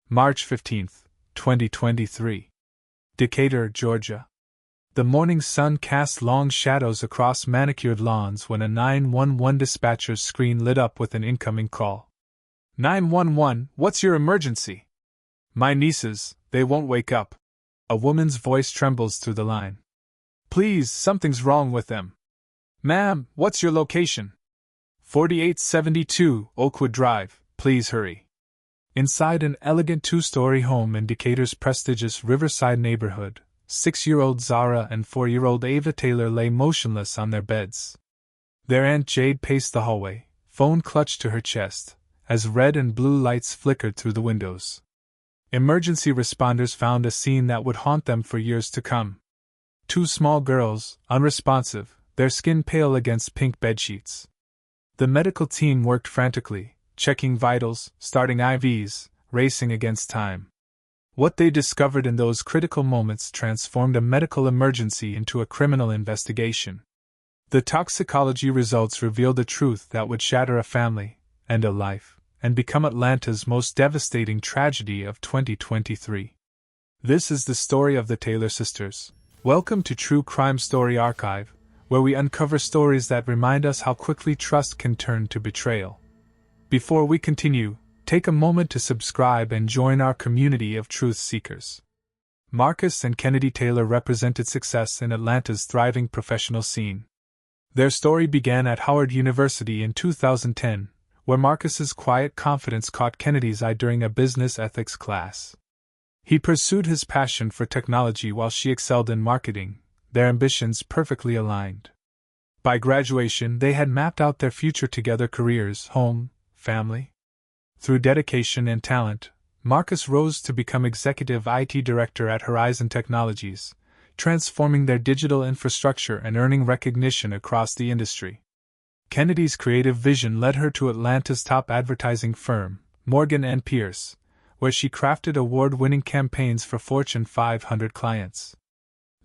March 15, 2023. Decatur, Georgia. The morning sun cast long shadows across manicured lawns when a 911 dispatcher's screen lit up with an incoming call. 911, what's your emergency? My nieces, they won't wake up. A woman's voice trembles through the line. Please, something's wrong with them. Ma'am, what's your location? 4872 Oakwood Drive, please hurry. Inside an elegant two-story home in Decatur's prestigious Riverside neighborhood, 6-year-old Zara and 4-year-old Ava Taylor lay motionless on their beds. Their Aunt Jade paced the hallway, phone clutched to her chest, as red and blue lights flickered through the windows. Emergency responders found a scene that would haunt them for years to come. Two small girls, unresponsive, their skin pale against pink bedsheets. The medical team worked frantically, checking vitals, starting IVs, racing against time. What they discovered in those critical moments transformed a medical emergency into a criminal investigation. The toxicology results revealed a truth that would shatter a family, end a life, and become Atlanta's most devastating tragedy of 2023. This is the story of the Taylor sisters. Welcome to True Crime Story Archive, where we uncover stories that remind us how quickly trust can turn to betrayal. Before we continue, take a moment to subscribe and join our community of truth seekers. Marcus and Kennedy Taylor represented success in Atlanta's thriving professional scene. Their story began at Howard University in 2010, where Marcus's quiet confidence caught Kennedy's eye during a business ethics class. He pursued his passion for technology while she excelled in marketing, their ambitions perfectly aligned. By graduation, they had mapped out their future together: careers, home, family. Through dedication and talent, Marcus rose to become executive IT director at Horizon Technologies, transforming their digital infrastructure and earning recognition across the industry. Kennedy's creative vision led her to Atlanta's top advertising firm, Morgan & Pierce, where she crafted award-winning campaigns for Fortune 500 clients.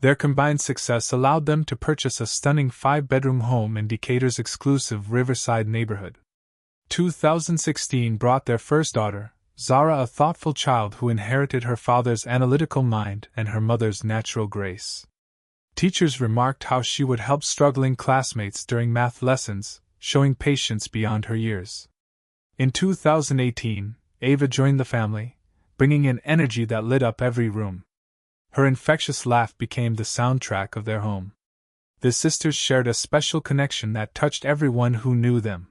Their combined success allowed them to purchase a stunning 5-bedroom home in Decatur's exclusive Riverside neighborhood. 2016 brought their first daughter, Zara, a thoughtful child who inherited her father's analytical mind and her mother's natural grace. Teachers remarked how she would help struggling classmates during math lessons, showing patience beyond her years. In 2018, Ava joined the family, bringing an energy that lit up every room. Her infectious laugh became the soundtrack of their home. The sisters shared a special connection that touched everyone who knew them.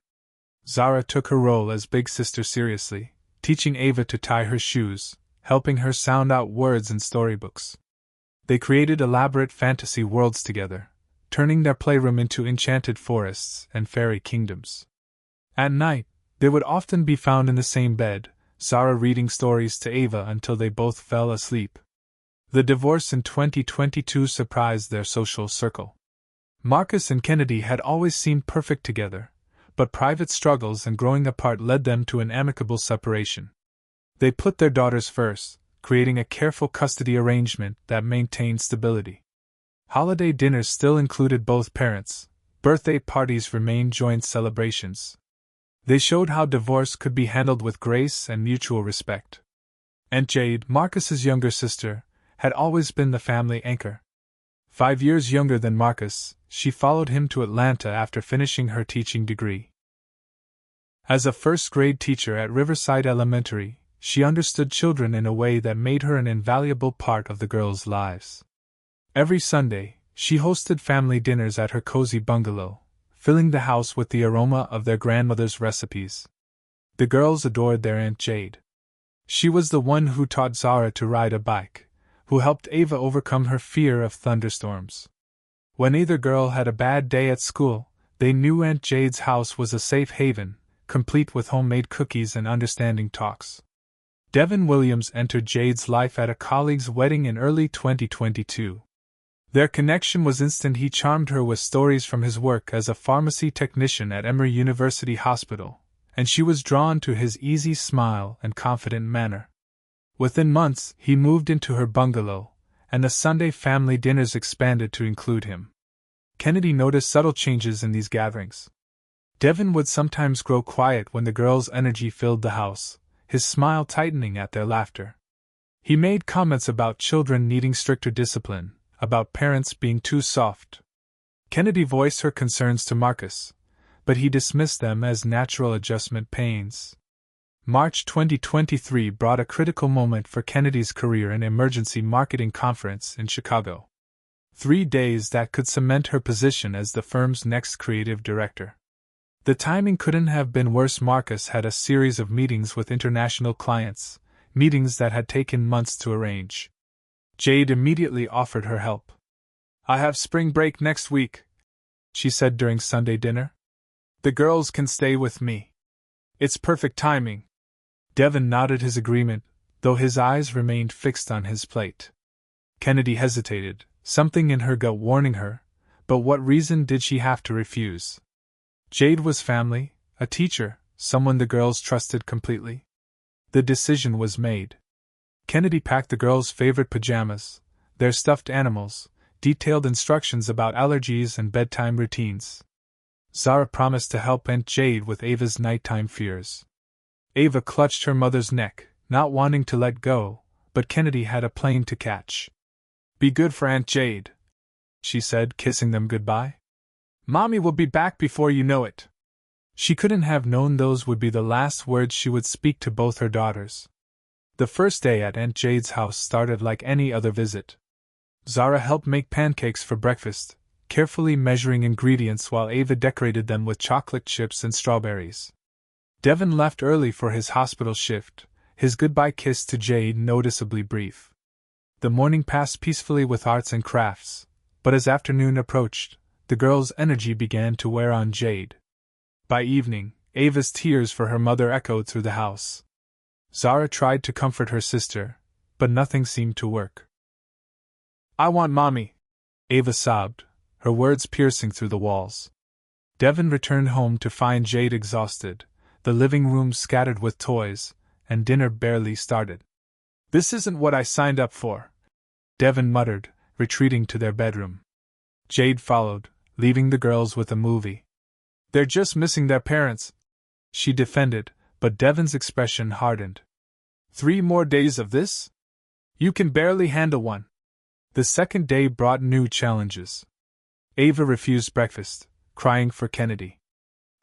Zara took her role as big sister seriously, teaching Ava to tie her shoes, helping her sound out words in storybooks. They created elaborate fantasy worlds together, turning their playroom into enchanted forests and fairy kingdoms. At night, they would often be found in the same bed, Zara reading stories to Ava until they both fell asleep. The divorce in 2022 surprised their social circle. Marcus and Kennedy had always seemed perfect together, but private struggles and growing apart led them to an amicable separation. They put their daughters first, creating a careful custody arrangement that maintained stability. Holiday dinners still included both parents, birthday parties remained joint celebrations. They showed how divorce could be handled with grace and mutual respect. Aunt Jade, Marcus's younger sister, had always been the family anchor. 5 years younger than Marcus, she followed him to Atlanta after finishing her teaching degree. As a first-grade teacher at Riverside Elementary, she understood children in a way that made her an invaluable part of the girls' lives. Every Sunday, she hosted family dinners at her cozy bungalow, filling the house with the aroma of their grandmother's recipes. The girls adored their Aunt Jade. She was the one who taught Zara to ride a bike, who helped Ava overcome her fear of thunderstorms. When either girl had a bad day at school, they knew Aunt Jade's house was a safe haven, complete with homemade cookies and understanding talks. Devin Williams entered Jade's life at a colleague's wedding in early 2022. Their connection was instant. He charmed her with stories from his work as a pharmacy technician at Emory University Hospital, and she was drawn to his easy smile and confident manner. Within months, he moved into her bungalow, and the Sunday family dinners expanded to include him. Kennedy noticed subtle changes in these gatherings. Devin would sometimes grow quiet when the girls' energy filled the house, his smile tightening at their laughter. He made comments about children needing stricter discipline, about parents being too soft. Kennedy voiced her concerns to Marcus, but he dismissed them as natural adjustment pains. March 2023 brought a critical moment for Kennedy's career, an emergency marketing conference in Chicago. 3 days that could cement her position as the firm's next creative director. The timing couldn't have been worse. Marcus had a series of meetings with international clients, meetings that had taken months to arrange. Jade immediately offered her help. "I have spring break next week," she said during Sunday dinner. "The girls can stay with me. It's perfect timing." Devin nodded his agreement, though his eyes remained fixed on his plate. Kennedy hesitated, something in her gut warning her, but what reason did she have to refuse? Jade was family, a teacher, someone the girls trusted completely. The decision was made. Kennedy packed the girls' favorite pajamas, their stuffed animals, detailed instructions about allergies and bedtime routines. Zara promised to help Aunt Jade with Ava's nighttime fears. Ava clutched her mother's neck, not wanting to let go, but Kennedy had a plane to catch. "Be good for Aunt Jade," she said, kissing them goodbye. "Mommy will be back before you know it." She couldn't have known those would be the last words she would speak to both her daughters. The first day at Aunt Jade's house started like any other visit. Zara helped make pancakes for breakfast, carefully measuring ingredients while Ava decorated them with chocolate chips and strawberries. Devin left early for his hospital shift, his goodbye kiss to Jade noticeably brief. The morning passed peacefully with arts and crafts, but as afternoon approached, the girls' energy began to wear on Jade. By evening, Ava's tears for her mother echoed through the house. Zara tried to comfort her sister, but nothing seemed to work. "I want Mommy," Ava sobbed, her words piercing through the walls. Devin returned home to find Jade exhausted, the living room scattered with toys, and dinner barely started. "This isn't what I signed up for," Devin muttered, retreating to their bedroom. Jade followed, leaving the girls with a movie. "They're just missing their parents," she defended, but Devin's expression hardened. "3 more days of this? You can barely handle one." The second day brought new challenges. Ava refused breakfast, crying for Kennedy.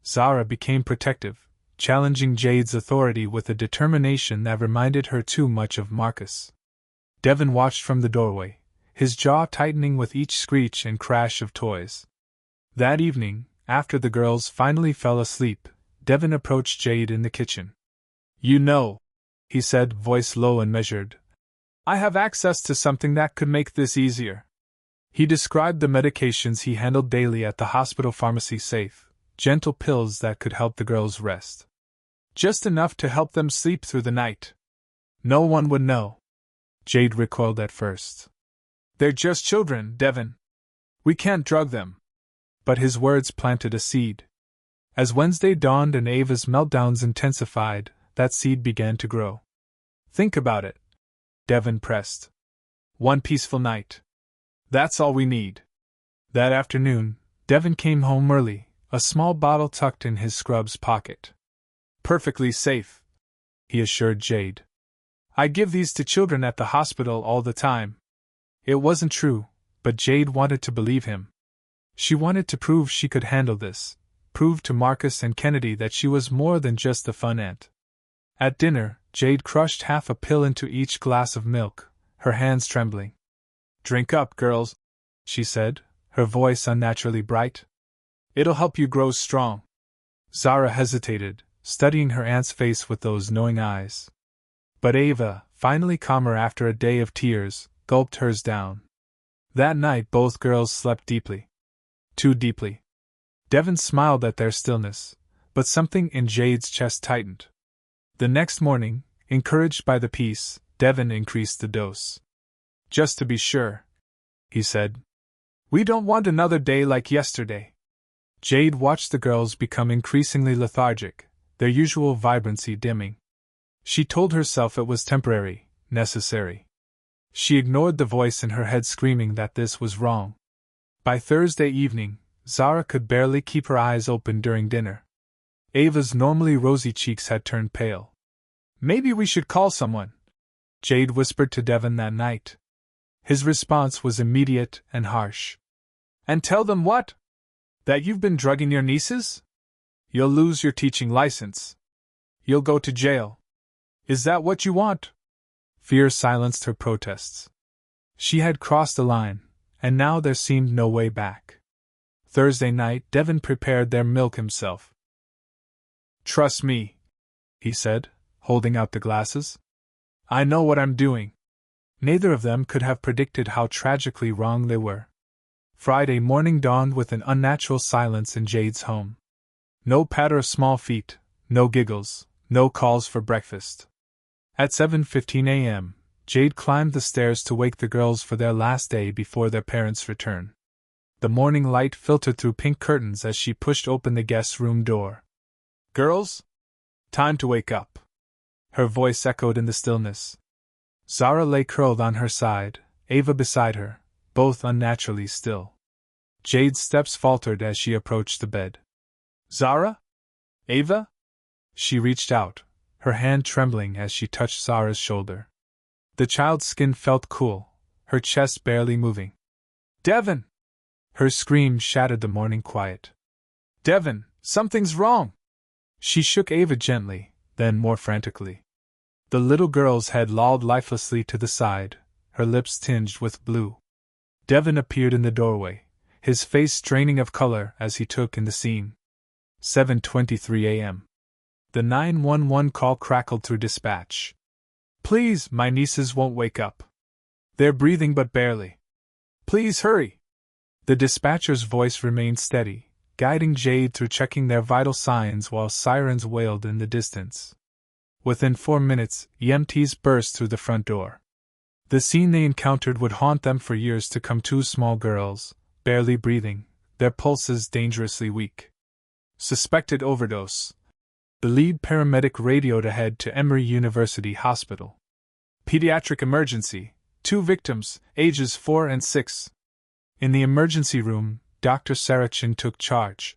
Zara became protective, challenging Jade's authority with a determination that reminded her too much of Marcus. Devin watched from the doorway, his jaw tightening with each screech and crash of toys. That evening, after the girls finally fell asleep, Devin approached Jade in the kitchen. "You know," he said, voice low and measured, "I have access to something that could make this easier." He described the medications he handled daily at the hospital pharmacy safe, gentle pills that could help the girls rest. Just enough to help them sleep through the night. "No one would know." Jade recoiled at first. "They're just children, Devin. We can't drug them." But his words planted a seed. As Wednesday dawned and Ava's meltdowns intensified, that seed began to grow. "Think about it," Devin pressed. "One peaceful night. That's all we need." That afternoon, Devin came home early, a small bottle tucked in his scrubs pocket. "Perfectly safe," he assured Jade. "I give these to children at the hospital all the time." It wasn't true, but Jade wanted to believe him. She wanted to prove she could handle this, prove to Marcus and Kennedy that she was more than just a fun aunt. At dinner, Jade crushed half a pill into each glass of milk, her hands trembling. "Drink up, girls," she said, her voice unnaturally bright. "It'll help you grow strong." Zara hesitated, studying her aunt's face with those knowing eyes. But Ava, finally calmer after a day of tears, gulped hers down. That night both girls slept deeply. Too deeply. Devin smiled at their stillness, but something in Jade's chest tightened. The next morning, encouraged by the peace, Devin increased the dose. "Just to be sure," he said. "We don't want another day like yesterday." Jade watched the girls become increasingly lethargic, their usual vibrancy dimming. She told herself it was temporary, necessary. She ignored the voice in her head screaming that this was wrong. By Thursday evening, Zara could barely keep her eyes open during dinner. Ava's normally rosy cheeks had turned pale. Maybe we should call someone, Jade whispered to Devin that night. His response was immediate and harsh. And tell them what? That you've been drugging your nieces? You'll lose your teaching license. You'll go to jail. Is that what you want? Fear silenced her protests. She had crossed the line, and now there seemed no way back. Thursday night, Devin prepared their milk himself. Trust me, he said, holding out the glasses. I know what I'm doing. Neither of them could have predicted how tragically wrong they were. Friday morning dawned with an unnatural silence in Jade's home. No patter of small feet, no giggles, no calls for breakfast. At 7:15 a.m., Jade climbed the stairs to wake the girls for their last day before their parents' return. The morning light filtered through pink curtains as she pushed open the guest room door. Girls? Time to wake up. Her voice echoed in the stillness. Zara lay curled on her side, Ava beside her, both unnaturally still. Jade's steps faltered as she approached the bed. Zara? Ava? She reached out, her hand trembling as she touched Zara's shoulder. The child's skin felt cool, her chest barely moving. Devin! Her scream shattered the morning quiet. Devin, something's wrong! She shook Ava gently, then more frantically. The little girl's head lolled lifelessly to the side, her lips tinged with blue. Devin appeared in the doorway, his face straining of color as he took in the scene. 7:23 a.m. The 911 call crackled through dispatch. Please, my nieces won't wake up. They're breathing but barely. Please hurry. The dispatcher's voice remained steady, guiding Jade through checking their vital signs while sirens wailed in the distance. Within 4 minutes, EMTs burst through the front door. The scene they encountered would haunt them for years to come. 2 small girls, barely breathing, their pulses dangerously weak. Suspected overdose. The lead paramedic radioed ahead to Emory University Hospital. Pediatric emergency, 2 victims, ages 4 and 6. In the emergency room, Dr. Sarachin took charge.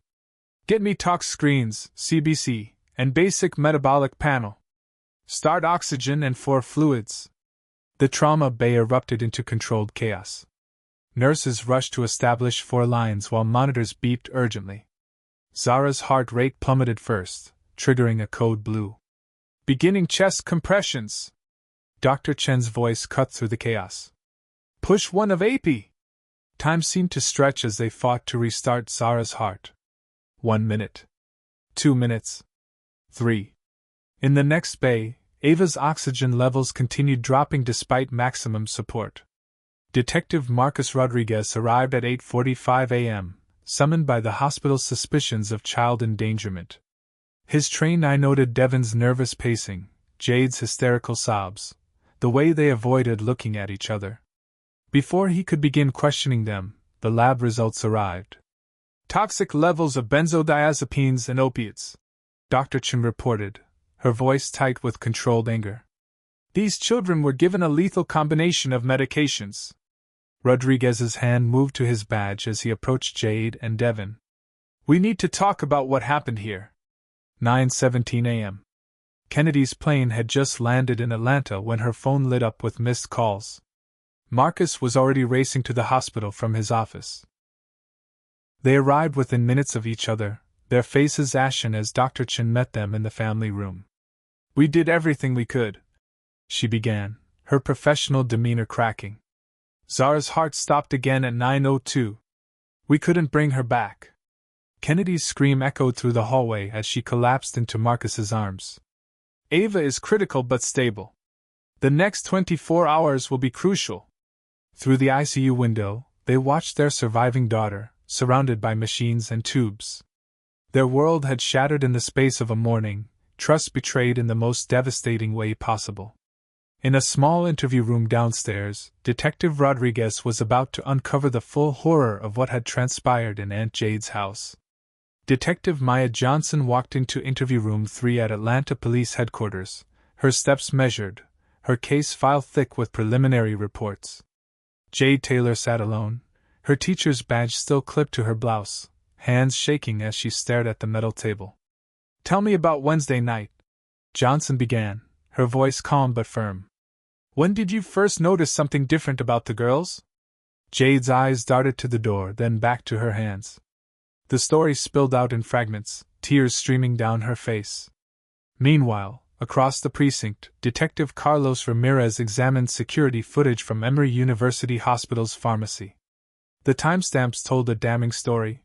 Get me tox screens, CBC, and basic metabolic panel. Start oxygen and 4 fluids. The trauma bay erupted into controlled chaos. Nurses rushed to establish 4 lines while monitors beeped urgently. Zara's heart rate plummeted first, triggering a code blue. Beginning chest compressions. Dr. Chen's voice cut through the chaos. Push 1 of AP. Time seemed to stretch as they fought to restart Zara's heart. 1 minute. 2 minutes. 3. In the next bay, Ava's oxygen levels continued dropping despite maximum support. Detective Marcus Rodriguez arrived at 8:45 a.m., summoned by the hospital's suspicions of child endangerment. His trained eye noted Devin's nervous pacing, Jade's hysterical sobs, the way they avoided looking at each other. Before he could begin questioning them, the lab results arrived. Toxic levels of benzodiazepines and opiates, Dr. Chen reported, her voice tight with controlled anger. These children were given a lethal combination of medications. Rodriguez's hand moved to his badge as he approached Jade and Devin. We need to talk about what happened here. 9:17 a.m. Kennedy's plane had just landed in Atlanta when her phone lit up with missed calls. Marcus was already racing to the hospital from his office. They arrived within minutes of each other, their faces ashen as Dr. Chen met them in the family room. We did everything we could, she began, her professional demeanor cracking. Zara's heart stopped again at 9:02. We couldn't bring her back. Kennedy's scream echoed through the hallway as she collapsed into Marcus's arms. Ava is critical but stable. The next 24 hours will be crucial. Through the ICU window, they watched their surviving daughter, surrounded by machines and tubes. Their world had shattered in the space of a morning, trust betrayed in the most devastating way possible. In a small interview room downstairs, Detective Rodriguez was about to uncover the full horror of what had transpired in Aunt Jade's house. Detective Maya Johnson walked into interview room 3 at Atlanta Police Headquarters, her steps measured, her case file thick with preliminary reports. Jade Taylor sat alone, her teacher's badge still clipped to her blouse, hands shaking as she stared at the metal table. Tell me about Wednesday night, Johnson began, her voice calm but firm. When did you first notice something different about the girls? Jade's eyes darted to the door, then back to her hands. The story spilled out in fragments, tears streaming down her face. Meanwhile, across the precinct, Detective Carlos Ramirez examined security footage from Emory University Hospital's pharmacy. The timestamps told a damning story.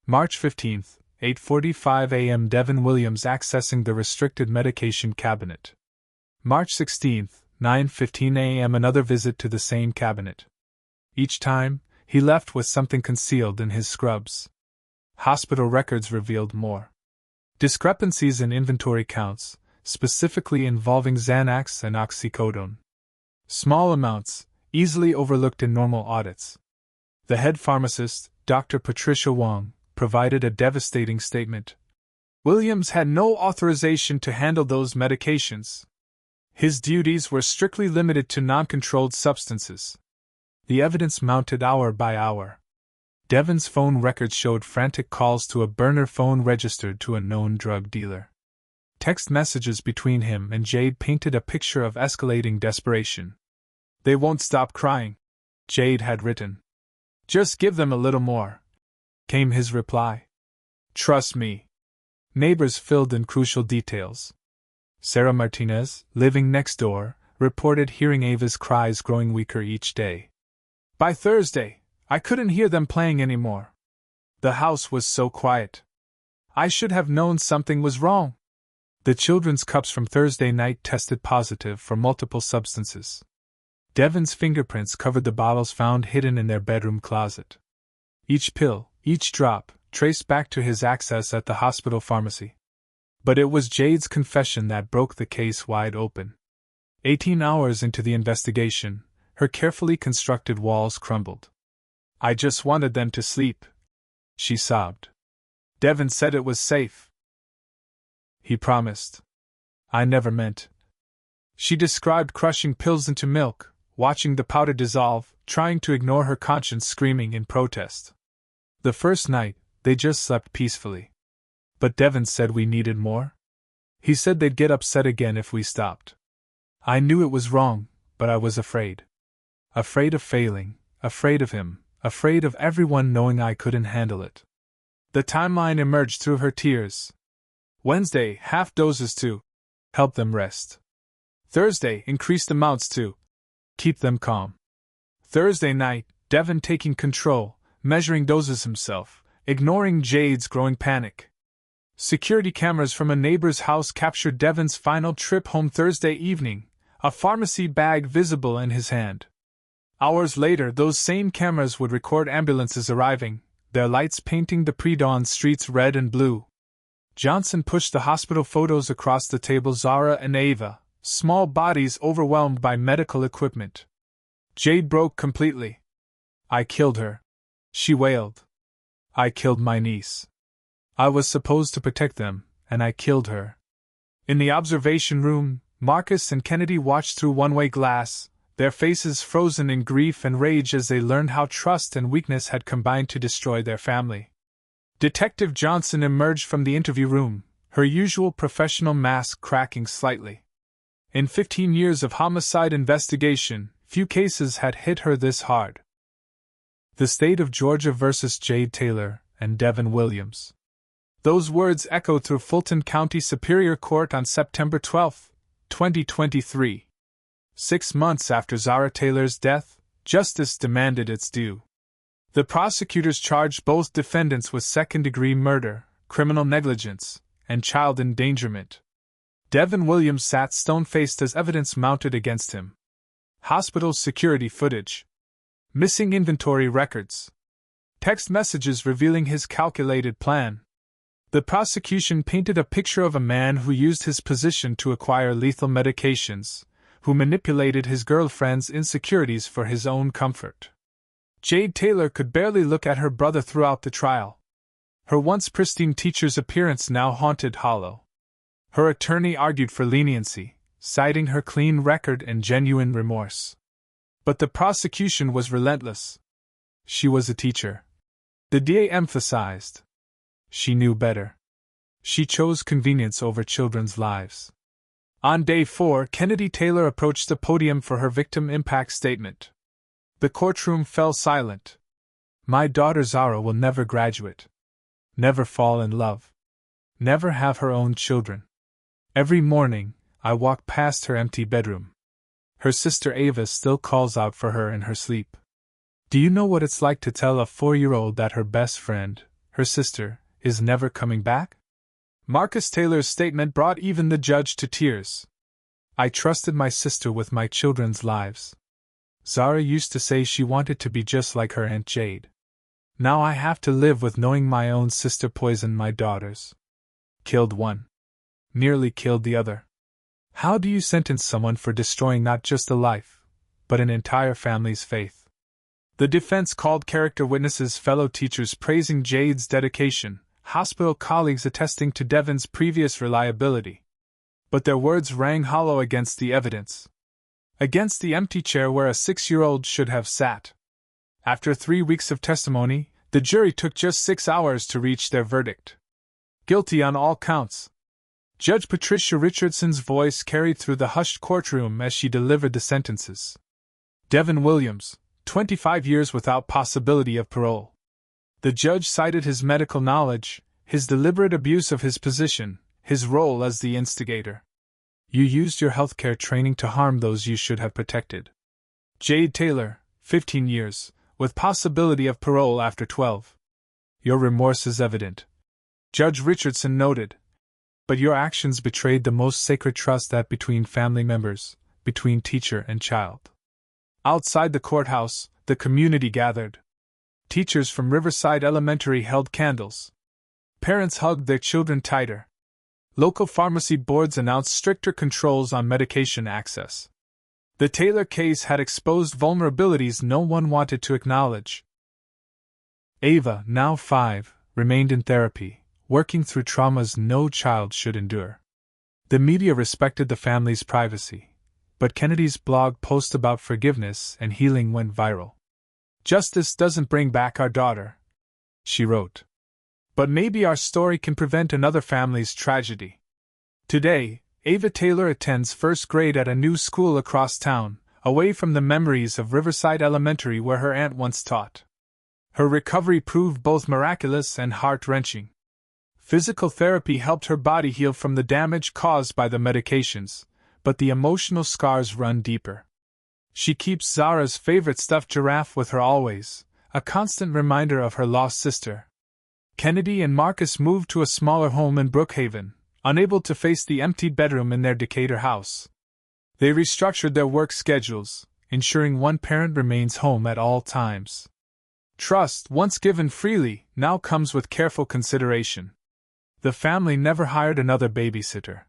March 15, 8:45 a.m. Devin Williams accessing the restricted medication cabinet. March 16, 9:15 a.m. another visit to the same cabinet. Each time, he left with something concealed in his scrubs. Hospital records revealed more discrepancies in inventory counts, specifically involving Xanax and oxycodone. Small amounts, easily overlooked in normal audits. The head pharmacist, Dr. Patricia Wong, provided a devastating statement. Williams had no authorization to handle those medications. His duties were strictly limited to non-controlled substances. The evidence mounted hour by hour. Devin's phone records showed frantic calls to a burner phone registered to a known drug dealer. Text messages between him and Jade painted a picture of escalating desperation. "They won't stop crying," Jade had written. "Just give them a little more," came his reply. "Trust me." Neighbors filled in crucial details. Sarah Martinez, living next door, reported hearing Ava's cries growing weaker each day. "By Thursday, I couldn't hear them playing anymore. The house was so quiet. I should have known something was wrong." The children's cups from Thursday night tested positive for multiple substances. Devin's fingerprints covered the bottles found hidden in their bedroom closet. Each pill, each drop, traced back to his access at the hospital pharmacy. But it was Jade's confession that broke the case wide open. 18 hours into the investigation, her carefully constructed walls crumbled. "I just wanted them to sleep," she sobbed. "Devin said it was safe. He promised. I never meant." She described crushing pills into milk, watching the powder dissolve, trying to ignore her conscience screaming in protest. The first night, they just slept peacefully. But Devin said we needed more. He said they'd get upset again if we stopped. I knew it was wrong, but I was afraid. Afraid of failing, afraid of him, afraid of everyone knowing I couldn't handle it. The timeline emerged through her tears. Wednesday, half doses to help them rest. Thursday, increased amounts to keep them calm. Thursday night, Devin taking control, measuring doses himself, ignoring Jade's growing panic. Security cameras from a neighbor's house captured Devin's final trip home Thursday evening, a pharmacy bag visible in his hand. Hours later, those same cameras would record ambulances arriving, their lights painting the pre-dawn streets red and blue. Johnson pushed the hospital photos across the table. Zara and Ava, small bodies overwhelmed by medical equipment. Jade broke completely. "I killed her," she wailed. "I killed my niece. I was supposed to protect them, and I killed her." In the observation room, Marcus and Kennedy watched through one-way glass, their faces frozen in grief and rage as they learned how trust and weakness had combined to destroy their family. Detective Johnson emerged from the interview room, her usual professional mask cracking slightly. In 15 years of homicide investigation, few cases had hit her this hard. The state of Georgia versus Jade Taylor and Devin Williams. Those words echoed through Fulton County Superior Court on September 12, 2023. 6 months after Zara Taylor's death, justice demanded its due. The prosecutors charged both defendants with second-degree murder, criminal negligence, and child endangerment. Devin Williams sat stone-faced as evidence mounted against him. Hospital security footage. Missing inventory records. Text messages revealing his calculated plan. The prosecution painted a picture of a man who used his position to acquire lethal medications, who manipulated his girlfriend's insecurities for his own comfort. Jade Taylor could barely look at her brother throughout the trial. Her once pristine teacher's appearance now haunted hollow. Her attorney argued for leniency, citing her clean record and genuine remorse. But the prosecution was relentless. She was a teacher. The DA emphasized. She knew better. She chose convenience over children's lives. On day 4, Kennedy Taylor approached the podium for her victim impact statement. The courtroom fell silent. My daughter Zara will never graduate. Never fall in love. Never have her own children. Every morning, I walk past her empty bedroom. Her sister Ava still calls out for her in her sleep. Do you know what it's like to tell a 4-year-old that her best friend, her sister, is never coming back? Marcus Taylor's statement brought even the judge to tears. I trusted my sister with my children's lives. Zara used to say she wanted to be just like her Aunt Jade. Now I have to live with knowing my own sister poisoned my daughters. Killed one. Nearly killed the other. How do you sentence someone for destroying not just a life, but an entire family's faith? The defense called character witnesses, fellow teachers praising Jade's dedication, hospital colleagues attesting to Devon's previous reliability. But their words rang hollow against the evidence. Against the empty chair where a 6-year-old should have sat. After 3 weeks of testimony, the jury took just 6 hours to reach their verdict. Guilty on all counts. Judge Patricia Richardson's voice carried through the hushed courtroom as she delivered the sentences. Devon Williams, 25 years without possibility of parole. The judge cited his medical knowledge, his deliberate abuse of his position, his role as the instigator. You used your healthcare training to harm those you should have protected. Jade Taylor, 15 years, with possibility of parole after 12. Your remorse is evident, Judge Richardson noted, but your actions betrayed the most sacred trust that between family members, between teacher and child. Outside the courthouse, the community gathered. Teachers from Riverside Elementary held candles. Parents hugged their children tighter. Local pharmacy boards announced stricter controls on medication access. The Taylor case had exposed vulnerabilities no one wanted to acknowledge. Ava, now 5, remained in therapy, working through traumas no child should endure. The media respected the family's privacy, but Kennedy's blog post about forgiveness and healing went viral. Justice doesn't bring back our daughter, she wrote. But maybe our story can prevent another family's tragedy. Today, Ava Taylor attends first grade at a new school across town, away from the memories of Riverside Elementary where her aunt once taught. Her recovery proved both miraculous and heart-wrenching. Physical therapy helped her body heal from the damage caused by the medications, but the emotional scars run deeper. She keeps Zara's favorite stuffed giraffe with her always, a constant reminder of her lost sister. Kennedy and Marcus moved to a smaller home in Brookhaven, unable to face the empty bedroom in their Decatur house. They restructured their work schedules, ensuring one parent remains home at all times. Trust, once given freely, now comes with careful consideration. The family never hired another babysitter.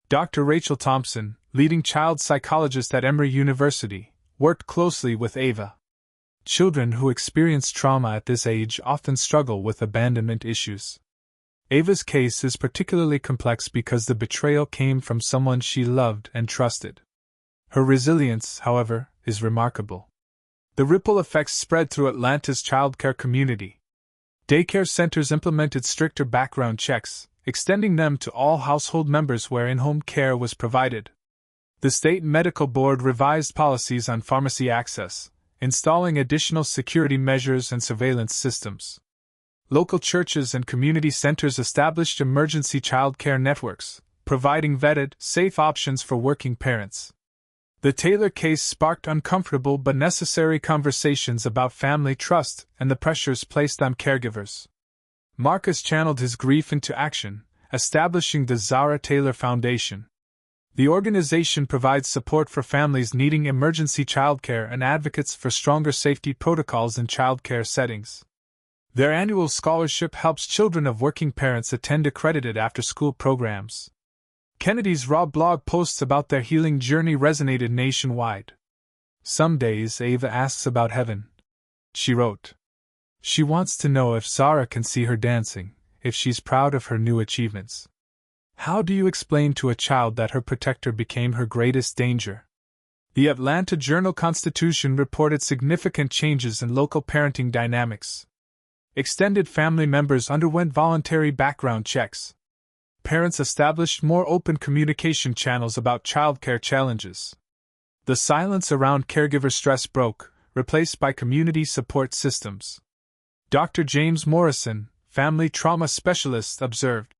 Dr. Rachel Thompson, leading child psychologist at Emory University, worked closely with Ava. Children who experience trauma at this age often struggle with abandonment issues. Ava's case is particularly complex because the betrayal came from someone she loved and trusted. Her resilience, however, is remarkable. The ripple effects spread through Atlanta's childcare community. Daycare centers implemented stricter background checks, extending them to all household members where in-home care was provided. The state medical board revised policies on pharmacy access, installing additional security measures and surveillance systems. Local churches and community centers established emergency childcare networks, providing vetted, safe options for working parents. The Taylor case sparked uncomfortable but necessary conversations about family trust and the pressures placed on caregivers. Marcus channeled his grief into action, establishing the Zara Taylor Foundation. The organization provides support for families needing emergency childcare and advocates for stronger safety protocols in childcare settings. Their annual scholarship helps children of working parents attend accredited after-school programs. Kennedy's raw blog posts about their healing journey resonated nationwide. Some days Ava asks about heaven. She wrote. She wants to know if Zara can see her dancing, if she's proud of her new achievements. How do you explain to a child that her protector became her greatest danger? The Atlanta Journal-Constitution reported significant changes in local parenting dynamics. Extended family members underwent voluntary background checks. parents established more open communication channels about childcare challenges. The silence around caregiver stress broke, replaced by community support systems. Dr. James Morrison, family trauma specialist, observed,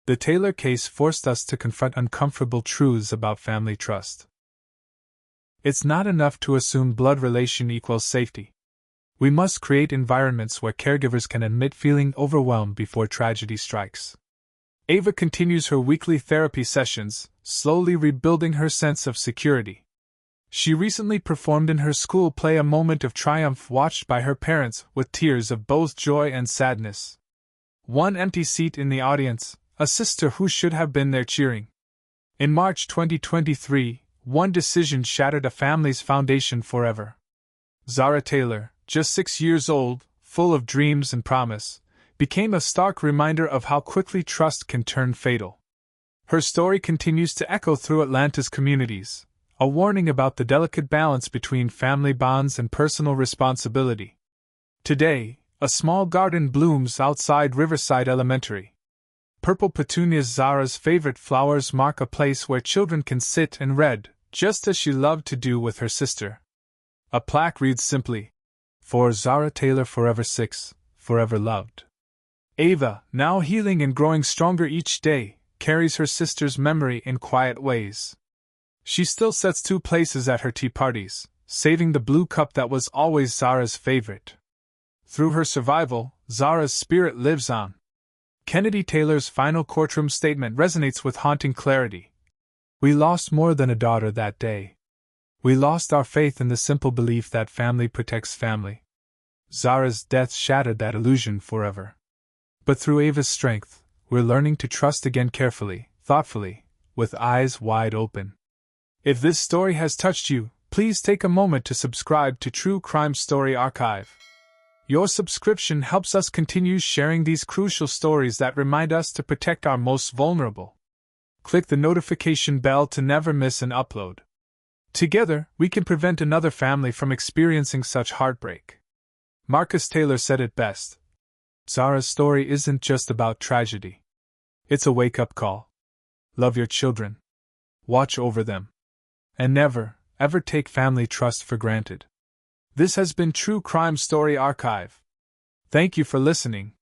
"The Taylor case forced us to confront uncomfortable truths about family trust. It's not enough to assume blood relation equals safety. We must create environments where caregivers can admit feeling overwhelmed before tragedy strikes." Ava continues her weekly therapy sessions, slowly rebuilding her sense of security. She recently performed in her school play a moment of triumph watched by her parents with tears of both joy and sadness. One empty seat in the audience, a sister who should have been there cheering. In March 2023, one decision shattered a family's foundation forever. Zara Taylor, just 6 years old, full of dreams and promise, became a stark reminder of how quickly trust can turn fatal. Her story continues to echo through Atlanta's communities, a warning about the delicate balance between family bonds and personal responsibility. Today, a small garden blooms outside Riverside Elementary. Purple petunias, Zara's favorite flowers, mark a place where children can sit and read, just as she loved to do with her sister. A plaque reads simply, "For Zara Taylor, forever 6, forever loved." Ava, now healing and growing stronger each day, carries her sister's memory in quiet ways. She still sets 2 places at her tea parties, saving the blue cup that was always Zara's favorite. Through her survival, Zara's spirit lives on. Kennedy Taylor's final courtroom statement resonates with haunting clarity. "We lost more than a daughter that day. We lost our faith in the simple belief that family protects family. Zara's death shattered that illusion forever. But through Ava's strength, we're learning to trust again, carefully, thoughtfully, with eyes wide open." If this story has touched you, please take a moment to subscribe to True Crime Story Archive. Your subscription helps us continue sharing these crucial stories that remind us to protect our most vulnerable. Click the notification bell to never miss an upload. Together, we can prevent another family from experiencing such heartbreak. Marcus Taylor said it best. Zara's story isn't just about tragedy. It's a wake-up call. Love your children. Watch over them. And never, ever take family trust for granted. This has been True Crime Story Archive. Thank you for listening.